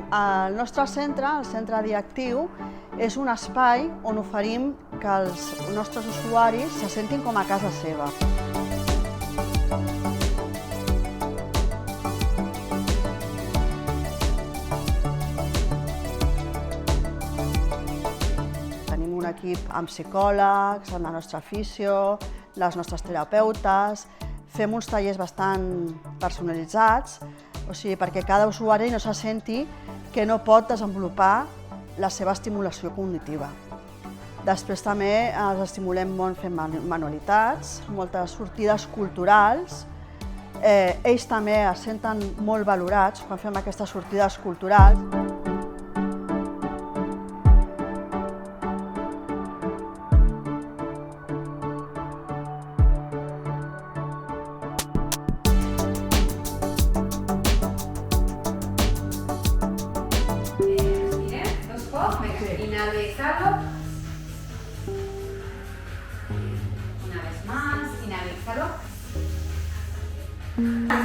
El nostre centre, el centre directiu, és un espai on oferim que els nostres usuaris se sentin com a casa seva. Tenim un equip amb psicòlegs, amb la nostra fisio, les nostres terapeutes. Fem uns tallers bastant personalitzats, o sigui, perquè cada usuari no se senti que no pot desenvolupar la seva estimulació cognitiva. Després també els estimulem molt fent manualitats, moltes sortides culturals. Ells també es senten molt valorats quan fem aquestes sortides culturals. Inhalo y exhalo. Una vez más, inhalo y exhalo.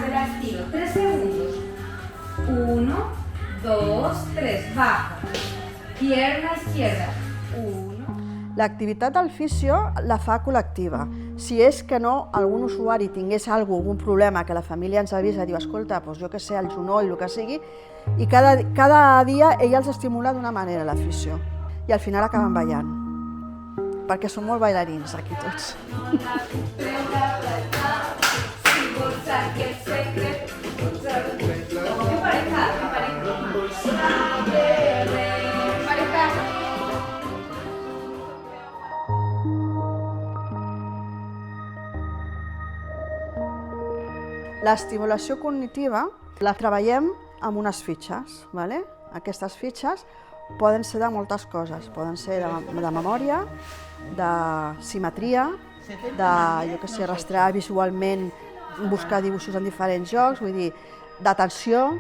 Será estiro, 3 segundos. 1, 2, 3, bajo. Pierna izquierda. 1. L'activitat del fisio la fa col·lectiva. Si és que no, algun usuari tingués algun problema que la família ens avisa, diu, escolta, doncs jo què sé, el genoll, el que sigui, i cada dia ella els estimula d'una manera, la fisio. I al final acaben ballant, perquè són molt bailarins aquí tots. L'estimulació cognitiva la treballem amb unes fitxes. Aquestes fitxes poden ser de moltes coses, poden ser de memòria, de simetria, de rastrear visualment, buscar dibuixos en diferents llocs, vull dir, d'atenció,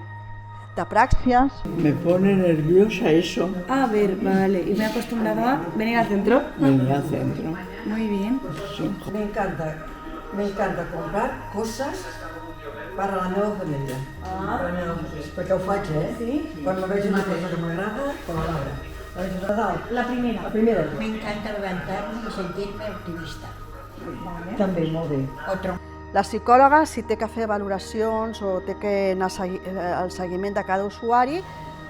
de praxias. Me pone nerviosa eso. A ver, vale, y me he acostumbrado a venir al centro. Venir al centro. Muy bien. Sí. Me encanta comprar cosas para la meva família. Perquè ho faig, Sí. Quan me veig una cosa que m'agrada, com a l'obra. La veig a Nadal. La primera. La primera. Me encanta levantarme y sentirme optimista. També, molt bé. Otro. La psicòloga, si té que fer valoracions o té que anar al seguiment de cada usuari,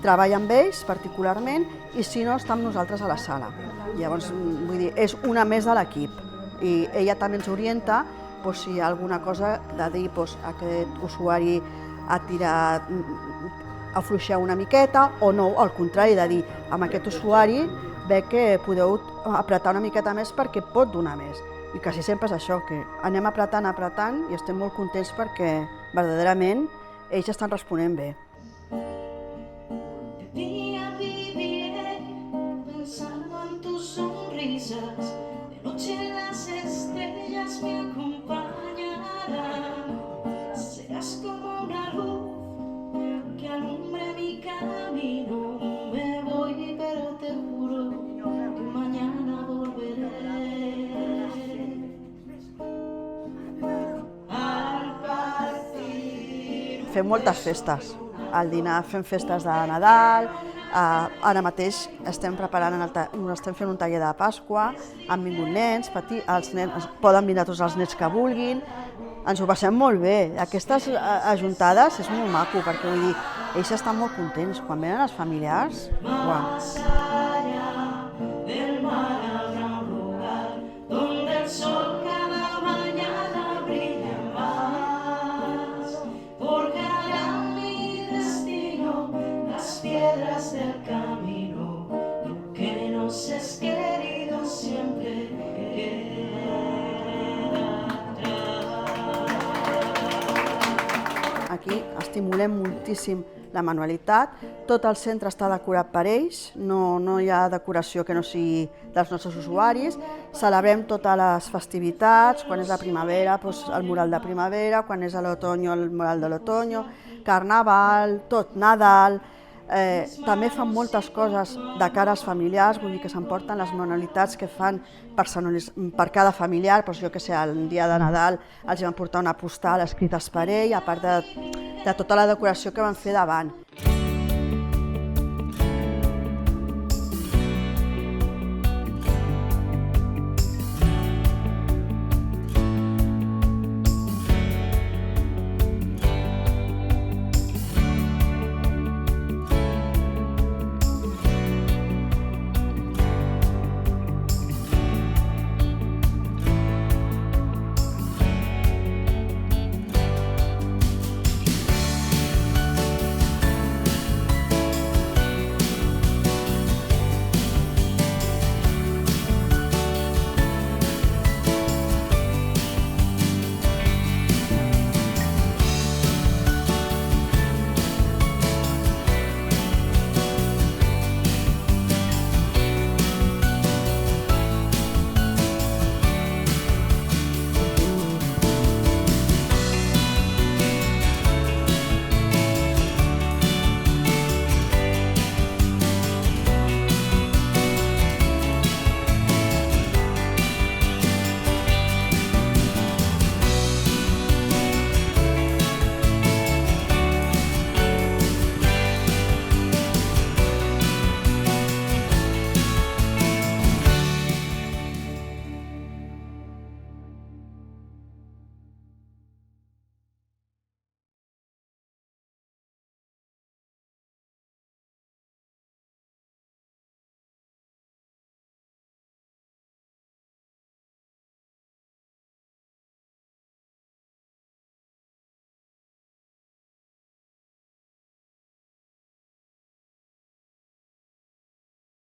treballa amb ells particularment i si no, està amb nosaltres a la sala. Llavors, vull dir, és una més de l'equip i ella també ens orienta si hi ha alguna cosa de dir aquest usuari ha tirat, ha afluixat una miqueta o no, al contrari, de dir amb aquest usuari ve que podeu apretar una miqueta més perquè pot donar més. I quasi sempre és això, que anem apretant i estem molt contents perquè verdaderament ells estan responent bé. Fem moltes festes. Al dinar fem festes de Nadal, ara mateix estem fent un taller de Pasqua, han vingut nens, poden vindre tots els nens que vulguin, ens ho passem molt bé. Aquestes ajuntades és molt maco, perquè vull dir, ells estan molt contents. Quan venen els familiars, uau. Aquí estimulem moltíssim la manualitat, tot el centre està decorat per ells, no hi ha decoració que no sigui dels nostres usuaris, celebrem totes les festivitats, quan és la primavera, el mural de primavera, quan és l'otoño, el mural de l'otoño, carnaval, tot, Nadal. També fan moltes coses de cara als familiars, vull dir que s'emporten les manualitats que fan per cada familiar, jo que sé, el dia de Nadal els van portar una postal escrita per ell, a part de tota la decoració que van fer davant.